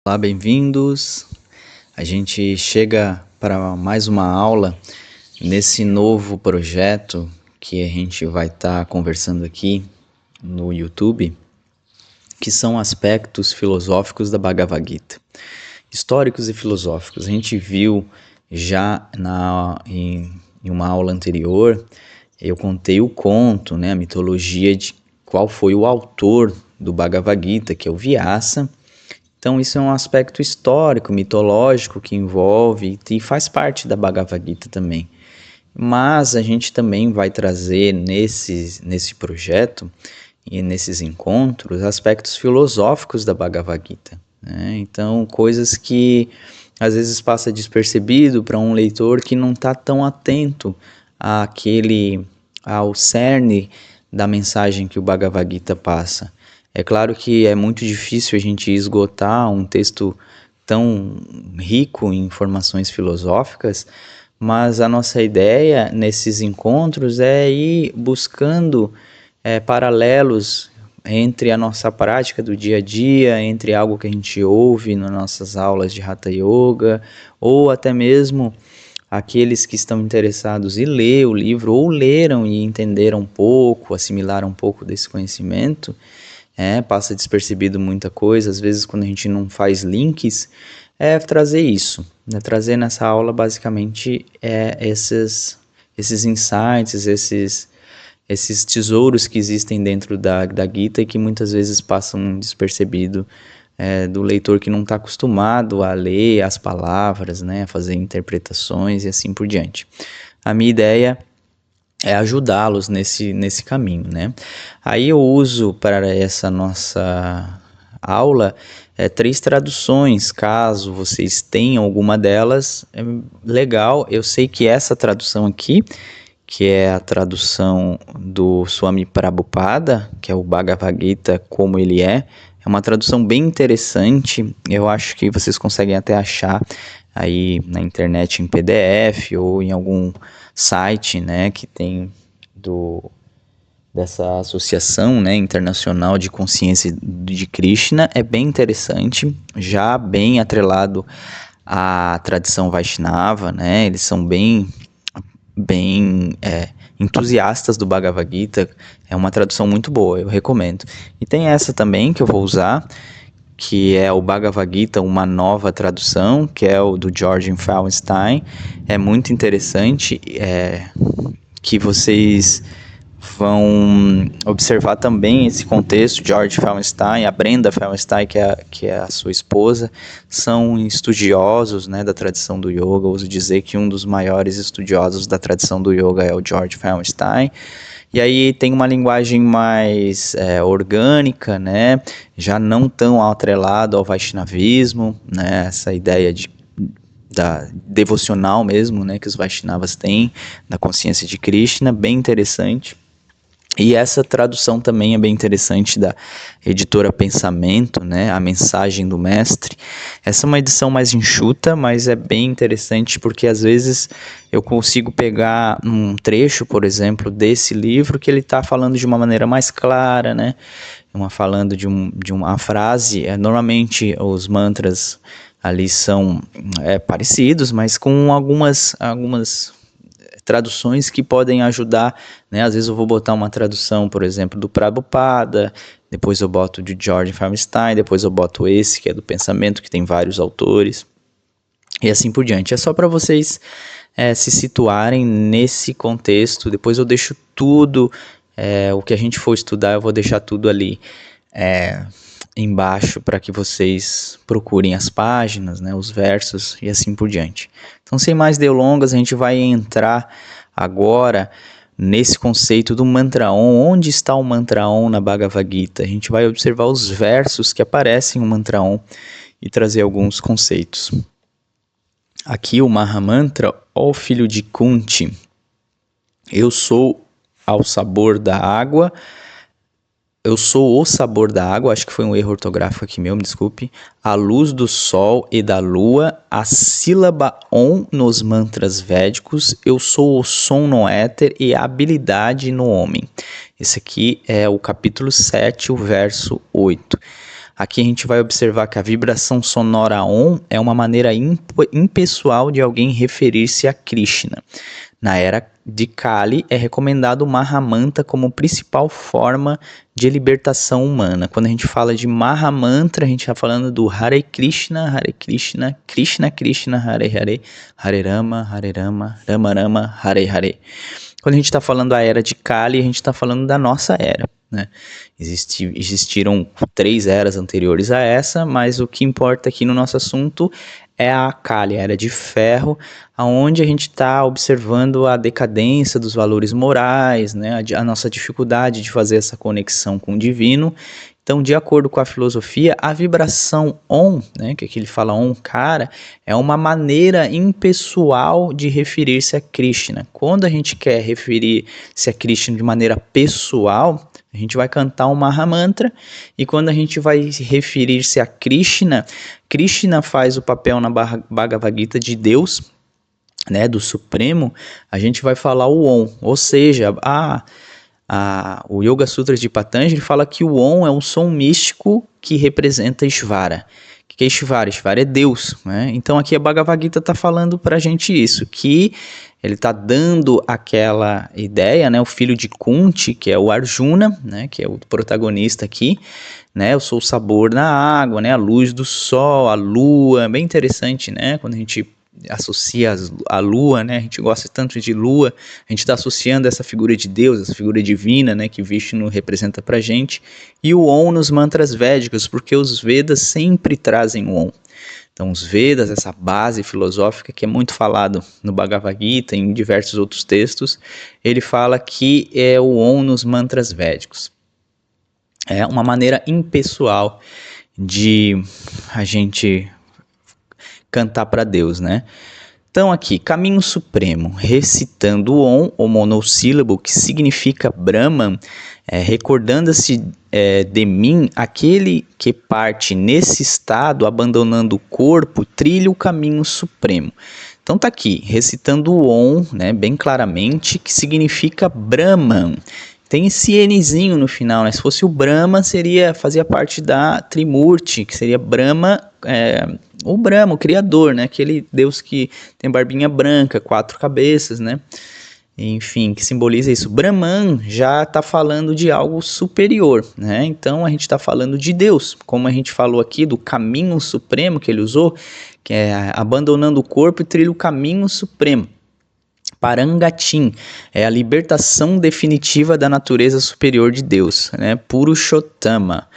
Olá, bem-vindos. A gente chega para mais uma aula nesse novo projeto que a gente vai estar conversando aqui no YouTube, que são aspectos filosóficos da Bhagavad Gita, históricos e filosóficos. A gente viu já em uma aula anterior, eu contei o conto, a mitologia de qual foi o autor do Bhagavad Gita, que é o Vyasa. Então isso é um aspecto histórico, mitológico que envolve e faz parte da Bhagavad Gita também. Mas a gente também vai trazer nesse projeto e nesses encontros aspectos filosóficos da Bhagavad Gita, né? Então coisas que às vezes passa despercebido para um leitor que não está tão atento ao cerne da mensagem que o Bhagavad Gita passa. É claro que é muito difícil a gente esgotar um texto tão rico em informações filosóficas, mas a nossa ideia nesses encontros é ir buscando paralelos entre a nossa prática do dia a dia, entre algo que a gente ouve nas nossas aulas de Hatha Yoga, ou até mesmo aqueles que estão interessados em ler o livro, ou leram e entenderam um pouco, assimilaram um pouco desse conhecimento. Passa despercebido muita coisa, às vezes quando a gente não faz links, trazer isso, trazer nessa aula basicamente esses insights, esses tesouros que existem dentro da Gita e que muitas vezes passam despercebido do leitor que não está acostumado a ler as palavras, a fazer interpretações e assim por diante. A minha ideia é ajudá-los nesse caminho, Aí eu uso para essa nossa aula 3 traduções, caso vocês tenham alguma delas, é legal. Eu sei que essa tradução aqui, que é a tradução do Swami Prabhupada, que é o Bhagavad Gita como ele é uma tradução bem interessante. Eu acho que vocês conseguem até achar aí na internet em PDF ou em algum site, que tem dessa associação, internacional de consciência de Krishna. É bem interessante, já bem atrelado à tradição Vaishnava, eles são bem entusiastas do Bhagavad Gita. É uma tradução muito boa, eu recomendo. E tem essa também que eu vou usar, que é o Bhagavad Gita, uma nova tradução, que é o do George Feinstein. É muito interessante, que vocês vão observar também esse contexto. George Feinstein, a Brenda Feinstein, que é a sua esposa, são estudiosos, da tradição do yoga. Eu ouso dizer que um dos maiores estudiosos da tradição do yoga é o George Feinstein. E aí tem uma linguagem mais orgânica, já não tão atrelado ao Vaishnavismo, essa ideia da devocional mesmo, que os Vaishnavas têm, da consciência de Krishna, bem interessante. E essa tradução também é bem interessante, da editora Pensamento, A Mensagem do Mestre. Essa é uma edição mais enxuta, mas é bem interessante porque às vezes eu consigo pegar um trecho, por exemplo, desse livro que ele está falando de uma maneira mais clara, falando de uma frase. Normalmente os mantras ali são parecidos, mas com algumas traduções que podem ajudar, Às vezes eu vou botar uma tradução, por exemplo, do Prabhupada, depois eu boto de George Feinstein, depois eu boto esse, que é do Pensamento, que tem vários autores, e assim por diante. É só para vocês se situarem nesse contexto. Depois eu deixo tudo, o que a gente for estudar, eu vou deixar tudo ali embaixo para que vocês procurem as páginas, os versos e assim por diante. Então, sem mais delongas, a gente vai entrar agora nesse conceito do mantra Om. Onde está o mantra Om na Bhagavad Gita? A gente vai observar os versos que aparecem no mantra Om e trazer alguns conceitos. Aqui o Mahamantra: ó filho de Kunti, eu sou ao sabor da água. Eu sou o sabor da água, acho que foi um erro ortográfico aqui meu, me desculpe. A luz do sol e da lua, a sílaba Om nos mantras védicos, eu sou o som no éter e a habilidade no homem. Esse aqui é o capítulo 7, o verso 8. aqui a gente vai observar que a vibração sonora Om é uma maneira impessoal de alguém referir-se a Krishna. Na era de Kali, é recomendado o Mahamantra como principal forma de libertação humana. Quando a gente fala de Mahamantra, a gente está falando do Hare Krishna, Krishna Krishna, Hare Hare, Hare Rama, Rama Rama, Hare Hare. Quando a gente está falando da era de Kali, a gente está falando da nossa era, né? Existiram 3 eras anteriores a essa, mas o que importa aqui no nosso assunto é a Kali, a era de ferro, onde a gente está observando a decadência dos valores morais, né? A nossa dificuldade de fazer essa conexão com o divino. Então, de acordo com a filosofia, a vibração Om, né, que aqui ele fala Omkara, é uma maneira impessoal de referir-se a Krishna. Quando a gente quer referir-se a Krishna de maneira pessoal, a gente vai cantar um Mahamantra, e quando a gente vai referir-se a Krishna, Krishna faz o papel na Bhagavad Gita de Deus, né, do Supremo, a gente vai falar o Om, ou seja, o Yoga Sutras de Patanjali fala que o Om é um som místico que representa Ishvara. O que é Ishvara? Ishvara é Deus, né? Então aqui a Bhagavad Gita está falando para a gente isso, que ele está dando aquela ideia, né? O filho de Kunti, que é o Arjuna, né? Que é o protagonista aqui, né? Eu sou o sabor na água, né? A luz do sol, a lua, bem interessante, né? Quando a gente associa a lua, né? A gente gosta tanto de lua, a gente está associando essa figura de Deus, essa figura divina, né? Que Vishnu representa pra gente, e o Om nos mantras védicos, porque os Vedas sempre trazem o Om. Então os Vedas, essa base filosófica que é muito falado no Bhagavad Gita e em diversos outros textos, ele fala que é o Om nos mantras védicos. É uma maneira impessoal de a gente cantar para Deus, né? Então aqui, caminho supremo, recitando o Om, o monossílabo, que significa Brahman, recordando-se de mim, aquele que parte nesse estado, abandonando o corpo, trilha o caminho supremo. Então tá aqui, recitando o Om, né, bem claramente, que significa Brahman. Tem esse Nzinho no final, né? Se fosse o Brahma, fazia parte da Trimurti, que seria Brahma, o Brahma, o Criador, né? Aquele Deus que tem barbinha branca, 4 cabeças, né? Enfim, que simboliza isso. Brahman já está falando de algo superior, né? Então a gente está falando de Deus, como a gente falou aqui do caminho supremo que ele usou, que é abandonando o corpo e trilha o caminho supremo. Parangatim é a libertação definitiva da natureza superior de Deus, né? Purushottama,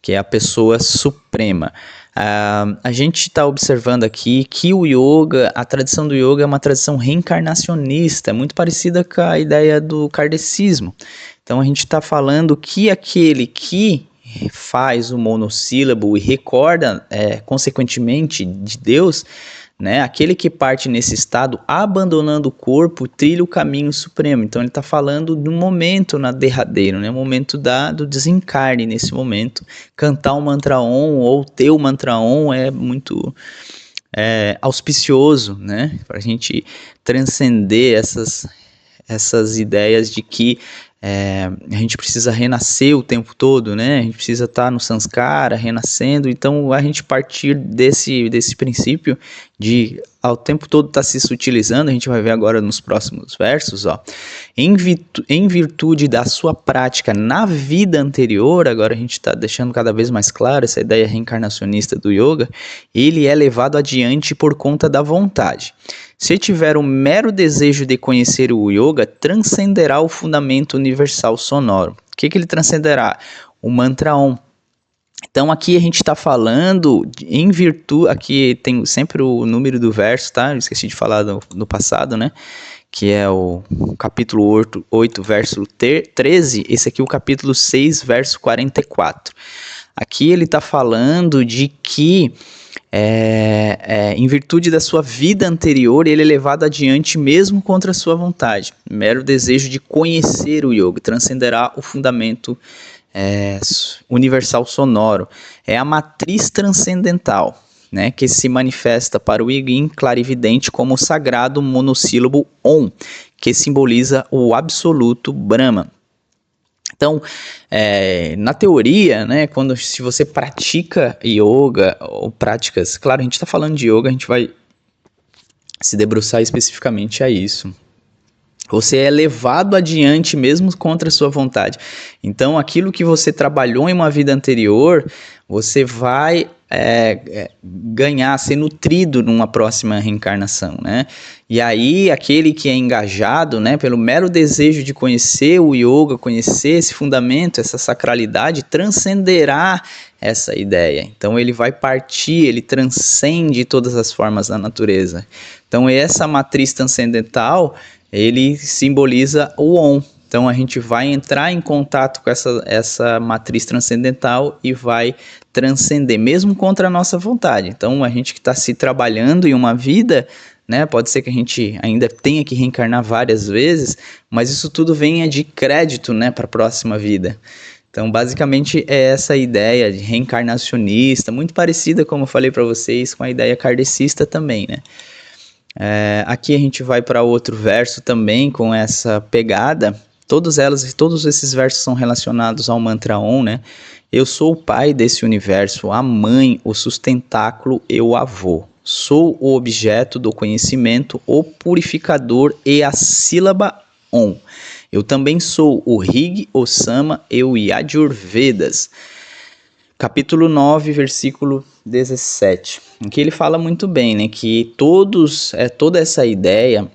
que é a pessoa suprema. A gente está observando aqui que o yoga, a tradição do yoga é uma tradição reencarnacionista, muito parecida com a ideia do kardecismo. Então a gente está falando que aquele que faz o monossílabo e recorda, consequentemente, de Deus, né? Aquele que parte nesse estado, abandonando o corpo, trilha o caminho supremo. Então ele está falando do momento na derradeiro, né? O momento do desencarne nesse momento. Cantar o mantra Om ou ter o mantra Om é muito auspicioso, né? Para a gente transcender essas ideias de que a gente precisa renascer o tempo todo, né? A gente precisa estar no samskara, renascendo. Então, a gente partir desse princípio de ao tempo todo estar se sutilizando, a gente vai ver agora nos próximos versos, ó. Em virtude da sua prática na vida anterior, agora a gente está deixando cada vez mais claro essa ideia reencarnacionista do yoga, ele é levado adiante por conta da vontade. Se tiver o mero desejo de conhecer o yoga, transcenderá o fundamento universal sonoro. O que ele transcenderá? O mantra Om. Então aqui a gente está falando em virtude, aqui tem sempre o número do verso, tá? Eu esqueci de falar no passado, né? Que é o capítulo 8, verso 13, esse aqui é o capítulo 6, verso 44. Aqui ele está falando de que em virtude da sua vida anterior, ele é levado adiante mesmo contra a sua vontade. Mero desejo de conhecer o yoga, transcenderá o fundamento universal sonoro. É a matriz transcendental, né, que se manifesta para o yogin clarividente como o sagrado monossílabo Om, que simboliza o absoluto Brahma. Então, na teoria, né, se você pratica yoga ou práticas, claro, a gente está falando de yoga, a gente vai se debruçar especificamente a isso. Você é levado adiante mesmo contra a sua vontade. Então, aquilo que você trabalhou em uma vida anterior, você vai ganhar, ser nutrido numa próxima reencarnação, né? E aí, aquele que é engajado, né, pelo mero desejo de conhecer o yoga, conhecer esse fundamento, essa sacralidade, transcenderá essa ideia. Então, ele vai partir, ele transcende todas as formas da natureza. Então, essa matriz transcendental, ele simboliza o OM. Então a gente vai entrar em contato com essa matriz transcendental e vai transcender, mesmo contra a nossa vontade. Então a gente que está se trabalhando em uma vida, né, pode ser que a gente ainda tenha que reencarnar várias vezes, mas isso tudo venha de crédito, né, para a próxima vida. Então basicamente é essa ideia de reencarnacionista, muito parecida, como eu falei para vocês, com a ideia kardecista também, né? Aqui a gente vai para outro verso também com essa pegada. Todos esses versos são relacionados ao mantra Om, né? Eu sou o pai desse universo, a mãe, o sustentáculo e o avô. Sou o objeto do conhecimento, o purificador e a sílaba Om. Eu também sou o Rig, o Sama e o Yajurvedas. Capítulo 9, versículo 17, em que ele fala muito bem, né, que toda essa ideia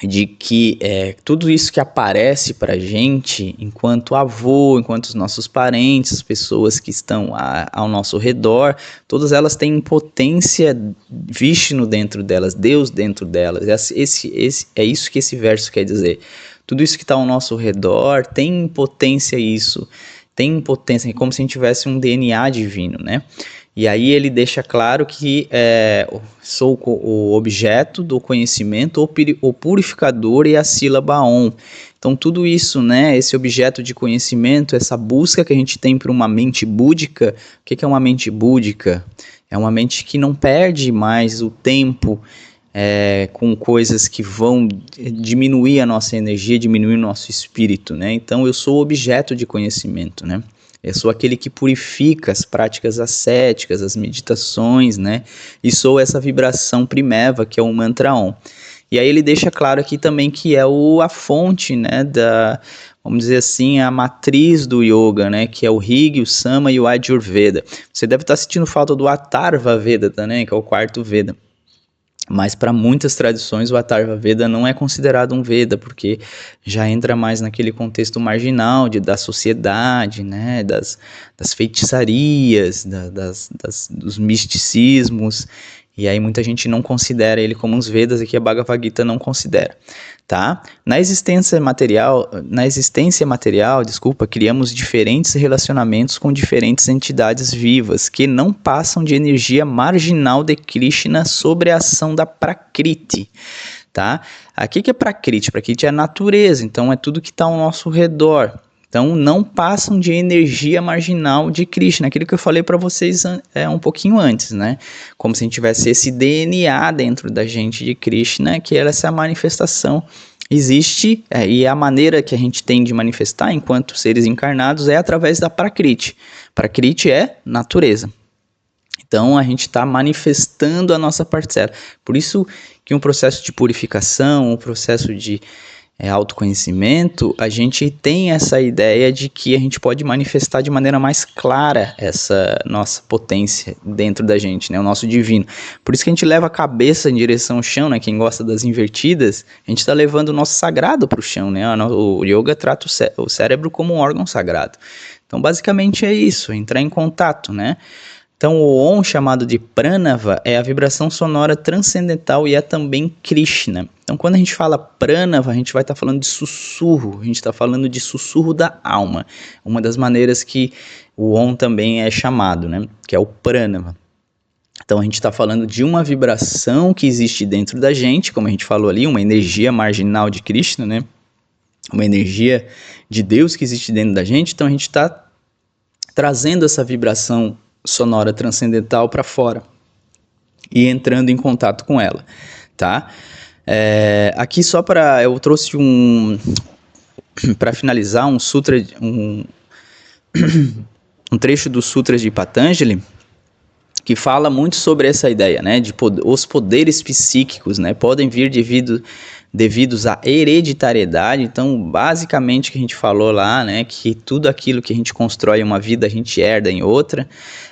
de que tudo isso que aparece para a gente, enquanto avô, enquanto os nossos parentes, as pessoas que estão ao nosso redor, todas elas têm potência Vishnu dentro delas, Deus dentro delas. É isso que esse verso quer dizer. Tudo isso que está ao nosso redor tem potência tem potência, é como se a gente tivesse um DNA divino, né? E aí ele deixa claro que sou o objeto do conhecimento, o purificador e a sílaba Om. Então tudo isso, né, esse objeto de conhecimento, essa busca que a gente tem por uma mente búdica, o que é uma mente búdica? É uma mente que não perde mais o tempo com coisas que vão diminuir a nossa energia, diminuir o nosso espírito, né? Então eu sou objeto de conhecimento, né? Eu sou aquele que purifica as práticas ascéticas, as meditações, né? E sou essa vibração primeva, que é o mantra Om. E aí ele deixa claro aqui também que é a fonte, né, vamos dizer assim, a matriz do yoga, né, que é o Rig, o Sama e o Ayurveda. Você deve estar sentindo falta do Atharva Veda também, que é o quarto Veda. Mas para muitas tradições o Atharva Veda não é considerado um Veda, porque já entra mais naquele contexto marginal da sociedade, né, das feitiçarias, dos misticismos, e aí muita gente não considera ele como uns Vedas, e que a Bhagavad Gita não considera. Tá? Na existência material, criamos diferentes relacionamentos com diferentes entidades vivas que não passam de energia marginal de Krishna sobre a ação da Prakriti. Tá? Aqui que é Prakriti? Prakriti é a natureza, então é tudo que está ao nosso redor. Então não passam de energia marginal de Krishna, aquilo que eu falei para vocês um pouquinho antes, né? Como se a gente tivesse esse DNA dentro da gente de Krishna, que é essa manifestação existe, e a maneira que a gente tem de manifestar enquanto seres encarnados é através da Prakriti. Prakriti é natureza. Então a gente está manifestando a nossa parcela. Por isso que um processo de purificação, um processo de autoconhecimento, a gente tem essa ideia de que a gente pode manifestar de maneira mais clara essa nossa potência dentro da gente, né, o nosso divino. Por isso que a gente leva a cabeça em direção ao chão, né, quem gosta das invertidas, a gente está levando o nosso sagrado para o chão, né, o yoga trata o cérebro como um órgão sagrado. Então basicamente é isso, entrar em contato, né. Então, o Om, chamado de Pranava, é a vibração sonora transcendental e é também Krishna. Então, quando a gente fala Pranava, a gente vai estar falando de sussurro, a gente está falando de sussurro da alma. Uma das maneiras que o Om também é chamado, né? Que é o Pranava. Então, a gente está falando de uma vibração que existe dentro da gente, como a gente falou ali, uma energia marginal de Krishna, né? Uma energia de Deus que existe dentro da gente. Então, a gente está trazendo essa vibração sonora transcendental para fora e entrando em contato com ela, tá? Aqui só eu trouxe para finalizar, um trecho dos Sutras de Patanjali, que fala muito sobre essa ideia, né, de os poderes psíquicos, né, podem vir devidos à hereditariedade. Então, basicamente, o que a gente falou lá, né, que tudo aquilo que a gente constrói em uma vida, a gente herda em outra.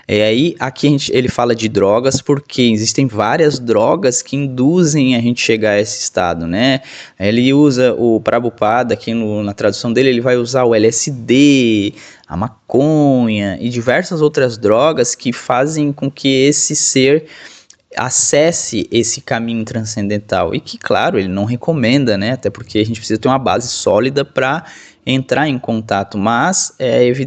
E aí, aqui ele fala de drogas, porque existem várias drogas que induzem a gente chegar a esse estado, né? Ele usa o Prabhupada, aqui na tradução dele, ele vai usar o LSD, a maconha e diversas outras drogas que fazem com que esse ser acesse esse caminho transcendental, e que, claro, ele não recomenda, né, até porque a gente precisa ter uma base sólida para entrar em contato, mas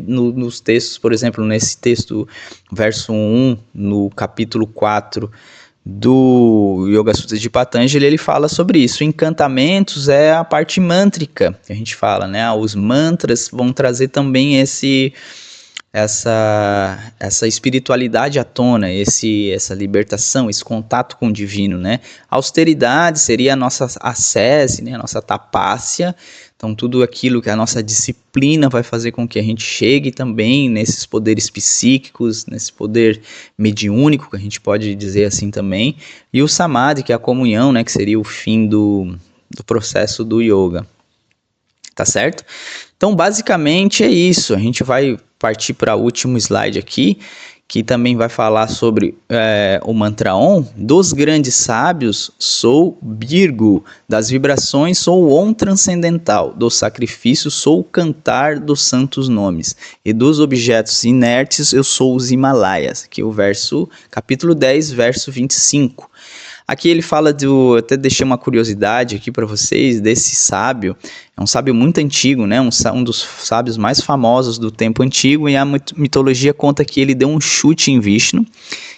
nos textos, por exemplo, nesse texto, verso 1, no capítulo 4 do Yoga Sutra de Patanjali, ele fala sobre isso. Encantamentos é a parte mântrica que a gente fala, né, os mantras vão trazer também essa espiritualidade à tona, essa libertação, esse contato com o divino, né? A austeridade seria a nossa ascese, né? A nossa tapácia. Então, tudo aquilo que a nossa disciplina vai fazer com que a gente chegue também nesses poderes psíquicos, nesse poder mediúnico, que a gente pode dizer assim também. E o samadhi, que é a comunhão, né? Que seria o fim do processo do yoga. Tá certo? Então, basicamente é isso. A gente vai partir para o último slide aqui, que também vai falar sobre o mantra Om. Dos grandes sábios, sou Birgo. Das vibrações, sou o Om transcendental. Dos sacrifícios, sou o cantar dos santos nomes. E dos objetos inertes, eu sou os Himalaias. Aqui é o capítulo 10, verso 25. Aqui ele fala até deixei uma curiosidade aqui para vocês, desse sábio. É um sábio muito antigo, né? Um dos sábios mais famosos do tempo antigo, e a mitologia conta que ele deu um chute em Vishnu,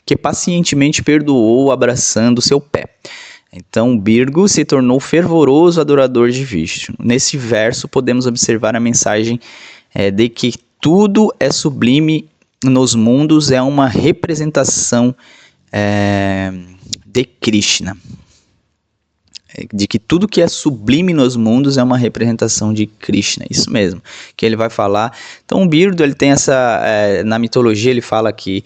que pacientemente perdoou abraçando seu pé. Então, Birgo se tornou fervoroso adorador de Vishnu. Nesse verso podemos observar a mensagem de que tudo é sublime nos mundos, é uma representação de Krishna, de que tudo que é sublime nos mundos é uma representação de Krishna, isso mesmo, que ele vai falar. Então o Birdo, ele tem na mitologia ele fala que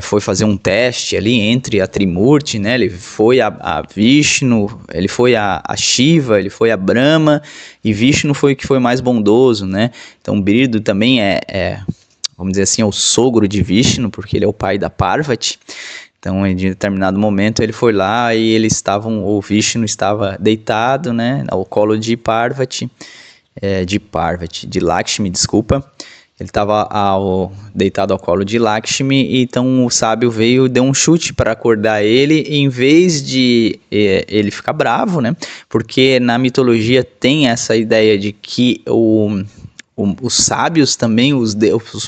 foi fazer um teste ali entre a Trimurti, né? Ele foi a Vishnu, ele foi a Shiva, ele foi a Brahma, e Vishnu foi o que foi mais bondoso, né? Então o Birdo também vamos dizer assim, é o sogro de Vishnu, porque ele é o pai da Parvati. Então, em determinado momento, ele foi lá e o Vishnu estava deitado, né, ao colo de Parvati, de Lakshmi, desculpa. Ele estava deitado ao colo de Lakshmi, e então o sábio veio e deu um chute para acordar ele, e em vez de ele ficar bravo, né, porque na mitologia tem essa ideia de que os sábios também, os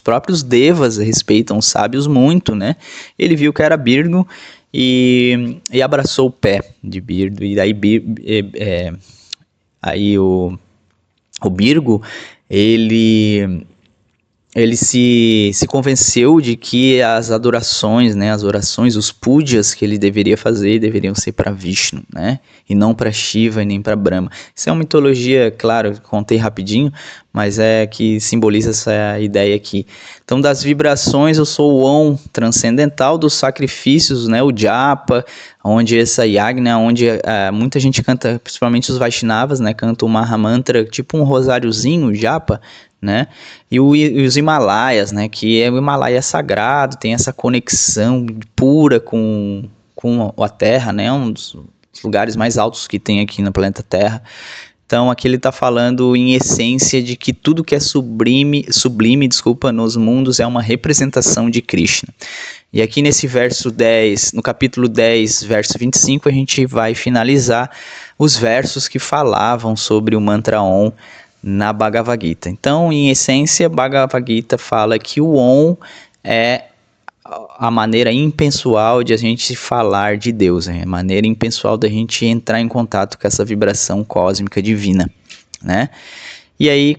próprios devas respeitam os sábios muito, né? Ele viu que era Birgo e abraçou o pé de Birgo, e daí o Birgo, ele se convenceu de que as adorações, né, as orações, os pujas que ele deveria fazer deveriam ser para Vishnu, né, e não para Shiva e nem para Brahma. Isso é uma mitologia, claro, contei rapidinho, mas que simboliza essa ideia aqui. Então, das vibrações, eu sou o Om transcendental. Dos sacrifícios, né, o Japa, onde essa Yagna, onde muita gente canta, principalmente os Vaishnavas, né, canta o Mahamantra, tipo um rosáriozinho, Japa, né? E os Himalaias, né? Que o Himalaia sagrado, tem essa conexão pura com a Terra, né? Um dos lugares mais altos que tem aqui no planeta Terra. Então, aqui ele está falando em essência de que tudo que é sublime, nos mundos é uma representação de Krishna. E aqui nesse verso 10, no capítulo 10, verso 25, a gente vai finalizar os versos que falavam sobre o mantra Om na Bhagavad Gita. Então, em essência, Bhagavad Gita fala que o Om é a maneira impessoal de a gente falar de Deus, né? A maneira impessoal da gente entrar em contato com essa vibração cósmica divina, né? E aí,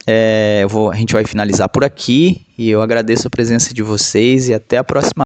a gente vai finalizar por aqui, e eu agradeço a presença de vocês e até a próxima